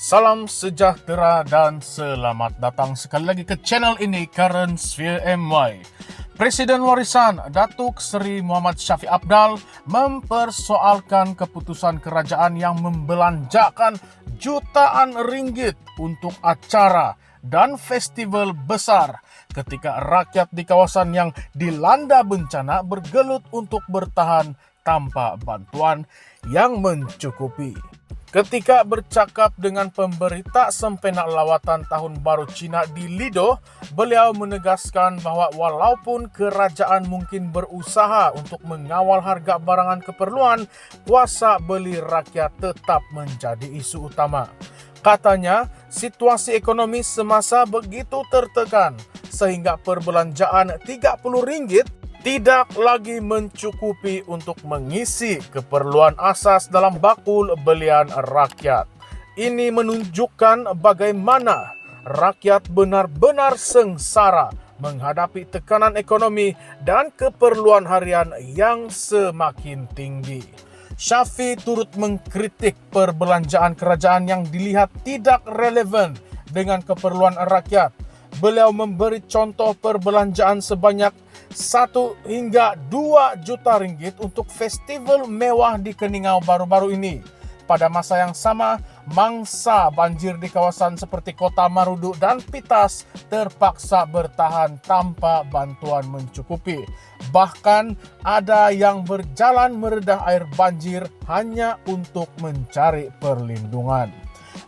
Salam sejahtera dan selamat datang sekali lagi ke channel ini, Current Sphere MY. Presiden warisan Datuk Seri Muhammad Shafie Apdal mempersoalkan keputusan kerajaan yang membelanjakan jutaan ringgit untuk acara dan festival besar ketika rakyat di kawasan yang dilanda bencana bergelut untuk bertahan tanpa bantuan yang mencukupi. Ketika bercakap dengan pemberi tak sempenak lawatan Tahun Baru Cina di Lido, beliau menegaskan bahawa walaupun kerajaan mungkin berusaha untuk mengawal harga barangan keperluan, kuasa beli rakyat tetap menjadi isu utama. Katanya, situasi ekonomi semasa begitu tertekan sehingga perbelanjaan RM30 tidak lagi mencukupi untuk mengisi keperluan asas dalam bakul belian rakyat. Ini menunjukkan bagaimana rakyat benar-benar sengsara menghadapi tekanan ekonomi dan keperluan harian yang semakin tinggi. Shafie turut mengkritik perbelanjaan kerajaan yang dilihat tidak relevan dengan keperluan rakyat. Beliau memberi contoh perbelanjaan sebanyak 1 hingga 2 juta ringgit untuk festival mewah di Keningau baru-baru ini. Pada masa yang sama, mangsa banjir di kawasan seperti Kota Marudu dan Pitas terpaksa bertahan tanpa bantuan mencukupi. Bahkan ada yang berjalan meredah air banjir hanya untuk mencari perlindungan.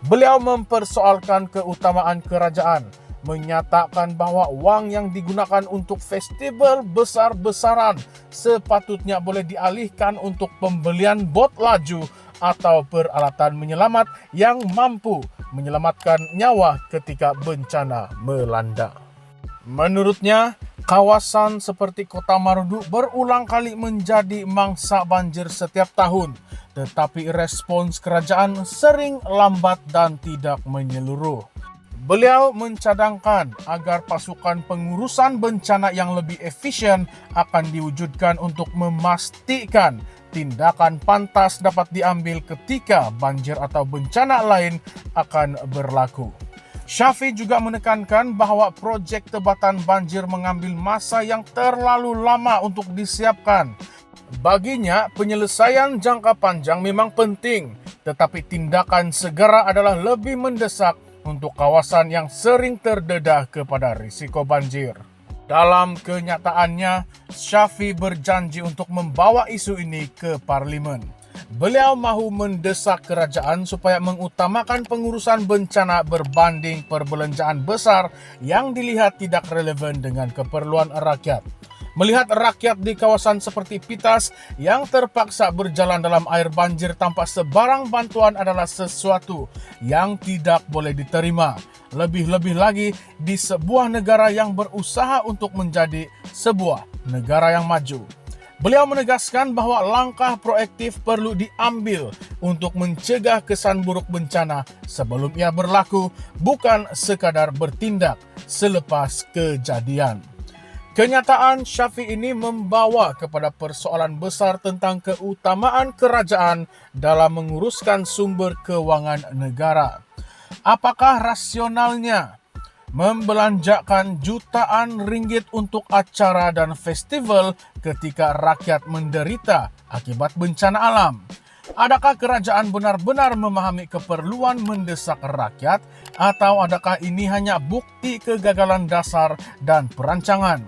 Beliau mempersoalkan keutamaan kerajaan, menyatakan bahawa wang yang digunakan untuk festival besar-besaran sepatutnya boleh dialihkan untuk pembelian bot laju atau peralatan menyelamat yang mampu menyelamatkan nyawa ketika bencana melanda. Menurutnya, kawasan seperti Kota Marudu berulang kali menjadi mangsa banjir setiap tahun, tetapi respons kerajaan sering lambat dan tidak menyeluruh. Beliau mencadangkan agar pasukan pengurusan bencana yang lebih efisien akan diwujudkan untuk memastikan tindakan pantas dapat diambil ketika banjir atau bencana lain akan berlaku. Shafie juga menekankan bahawa projek tebatan banjir mengambil masa yang terlalu lama untuk disiapkan. Baginya, penyelesaian jangka panjang memang penting, tetapi tindakan segera adalah lebih mendesak untuk kawasan yang sering terdedah kepada risiko banjir. Dalam kenyataannya, Shafie berjanji untuk membawa isu ini ke Parlimen. Beliau mahu mendesak kerajaan supaya mengutamakan pengurusan bencana berbanding perbelanjaan besar yang dilihat tidak relevan dengan keperluan rakyat. Melihat rakyat di kawasan seperti Pitas yang terpaksa berjalan dalam air banjir tanpa sebarang bantuan adalah sesuatu yang tidak boleh diterima. Lebih-lebih lagi di sebuah negara yang berusaha untuk menjadi sebuah negara yang maju. Beliau menegaskan bahawa langkah proaktif perlu diambil untuk mencegah kesan buruk bencana sebelum ia berlaku, bukan sekadar bertindak selepas kejadian. Kenyataan Shafie ini membawa kepada persoalan besar tentang keutamaan kerajaan dalam menguruskan sumber kewangan negara. Apakah rasionalnya membelanjakan jutaan ringgit untuk acara dan festival ketika rakyat menderita akibat bencana alam? Adakah kerajaan benar-benar memahami keperluan mendesak rakyat, atau adakah ini hanya bukti kegagalan dasar dan perancangan?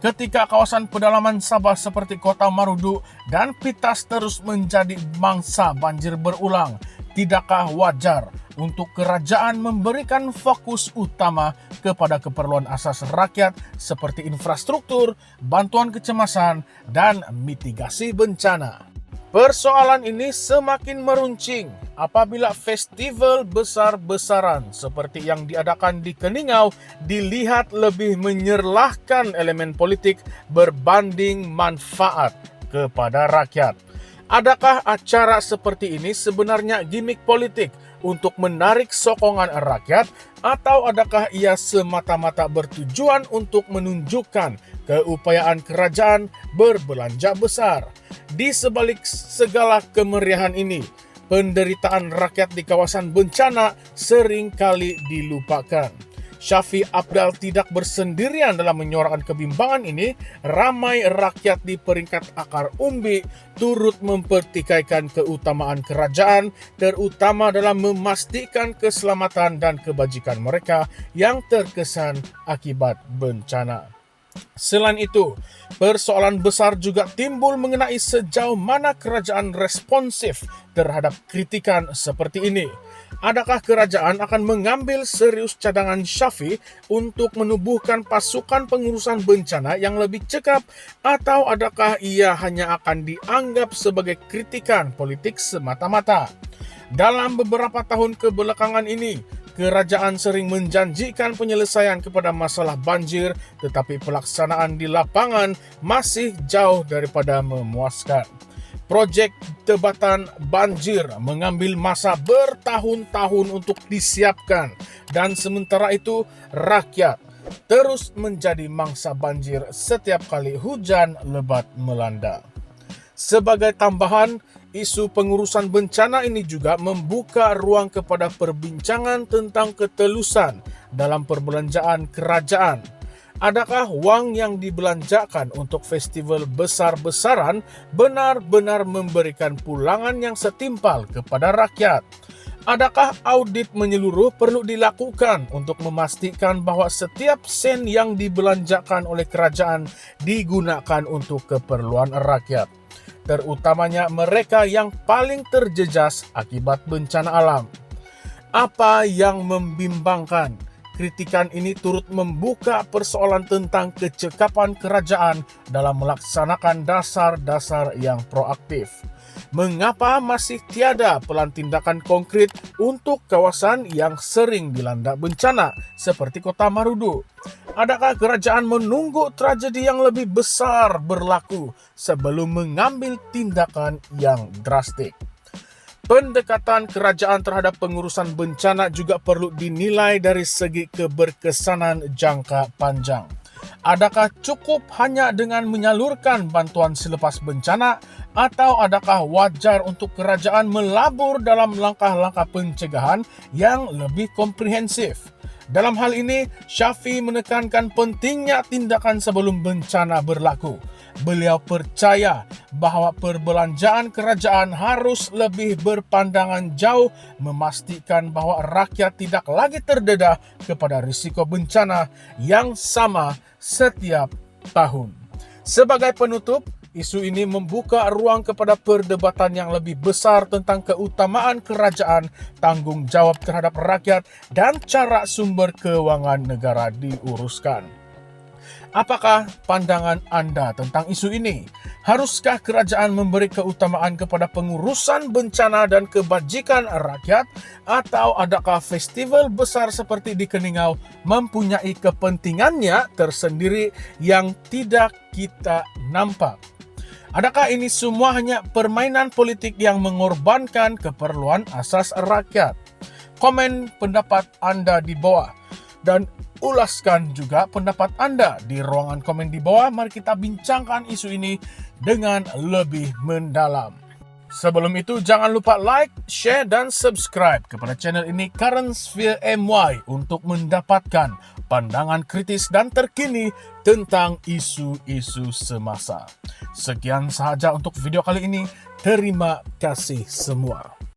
Ketika kawasan pedalaman Sabah seperti Kota Marudu dan Pitas terus menjadi mangsa banjir berulang, tidakkah wajar untuk kerajaan memberikan fokus utama kepada keperluan asas rakyat seperti infrastruktur, bantuan kecemasan, dan mitigasi bencana? Persoalan ini semakin meruncing apabila festival besar-besaran seperti yang diadakan di Keningau dilihat lebih menyerlahkan elemen politik berbanding manfaat kepada rakyat. Adakah acara seperti ini sebenarnya gimik politik untuk menarik sokongan rakyat, atau adakah ia semata-mata bertujuan untuk menunjukkan keupayaan kerajaan berbelanja besar? Di sebalik segala kemeriahan ini, penderitaan rakyat di kawasan bencana seringkali dilupakan. Syafiq Apdal tidak bersendirian dalam menyuarakan kebimbangan ini. Ramai rakyat di peringkat akar umbi turut mempertikaikan keutamaan kerajaan, terutama dalam memastikan keselamatan dan kebajikan mereka yang terkesan akibat bencana. Selain itu, persoalan besar juga timbul mengenai sejauh mana kerajaan responsif terhadap kritikan seperti ini. Adakah kerajaan akan mengambil serius cadangan Syafiq untuk menubuhkan pasukan pengurusan bencana yang lebih cekap, atau adakah ia hanya akan dianggap sebagai kritikan politik semata-mata? Dalam beberapa tahun kebelakangan ini, kerajaan sering menjanjikan penyelesaian kepada masalah banjir, tetapi pelaksanaan di lapangan masih jauh daripada memuaskan. Projek tebatan banjir mengambil masa bertahun-tahun untuk disiapkan, dan sementara itu rakyat terus menjadi mangsa banjir setiap kali hujan lebat melanda. Sebagai tambahan, isu pengurusan bencana ini juga membuka ruang kepada perbincangan tentang ketelusan dalam perbelanjaan kerajaan. Adakah wang yang dibelanjakan untuk festival besar-besaran benar-benar memberikan pulangan yang setimpal kepada rakyat? Adakah audit menyeluruh perlu dilakukan untuk memastikan bahwa setiap sen yang dibelanjakan oleh kerajaan digunakan untuk keperluan rakyat, terutamanya mereka yang paling terjejas akibat bencana alam? Apa yang membimbangkan? Kritikan ini turut membuka persoalan tentang kecekapan kerajaan dalam melaksanakan dasar-dasar yang proaktif. Mengapa masih tiada pelan tindakan konkret untuk kawasan yang sering dilanda bencana seperti Kota Marudu? Adakah kerajaan menunggu tragedi yang lebih besar berlaku sebelum mengambil tindakan yang drastik? Pendekatan kerajaan terhadap pengurusan bencana juga perlu dinilai dari segi keberkesanan jangka panjang. Adakah cukup hanya dengan menyalurkan bantuan selepas bencana, atau adakah wajar untuk kerajaan melabur dalam langkah-langkah pencegahan yang lebih komprehensif? Dalam hal ini, Syafiq menekankan pentingnya tindakan sebelum bencana berlaku. Beliau percaya bahawa perbelanjaan kerajaan harus lebih berpandangan jauh, memastikan bahawa rakyat tidak lagi terdedah kepada risiko bencana yang sama setiap tahun. Sebagai penutup, isu ini membuka ruang kepada perdebatan yang lebih besar tentang keutamaan kerajaan, tanggung jawab terhadap rakyat, dan cara sumber keuangan negara diuruskan. Apakah pandangan Anda tentang isu ini? Haruskah kerajaan memberi keutamaan kepada pengurusan bencana dan kebajikan rakyat? Atau adakah festival besar seperti di Keningau mempunyai kepentingannya tersendiri yang tidak kita nampak? Adakah ini semua hanya permainan politik yang mengorbankan keperluan asas rakyat? Komen pendapat Anda di bawah dan ulaskan juga pendapat Anda di ruangan komen di bawah. Mari kita bincangkan isu ini dengan lebih mendalam. Sebelum itu, jangan lupa like, share, dan subscribe kepada channel ini Current Sphere MY untuk mendapatkan pandangan kritis dan terkini tentang isu-isu semasa. Sekian sahaja untuk video kali ini. Terima kasih semua.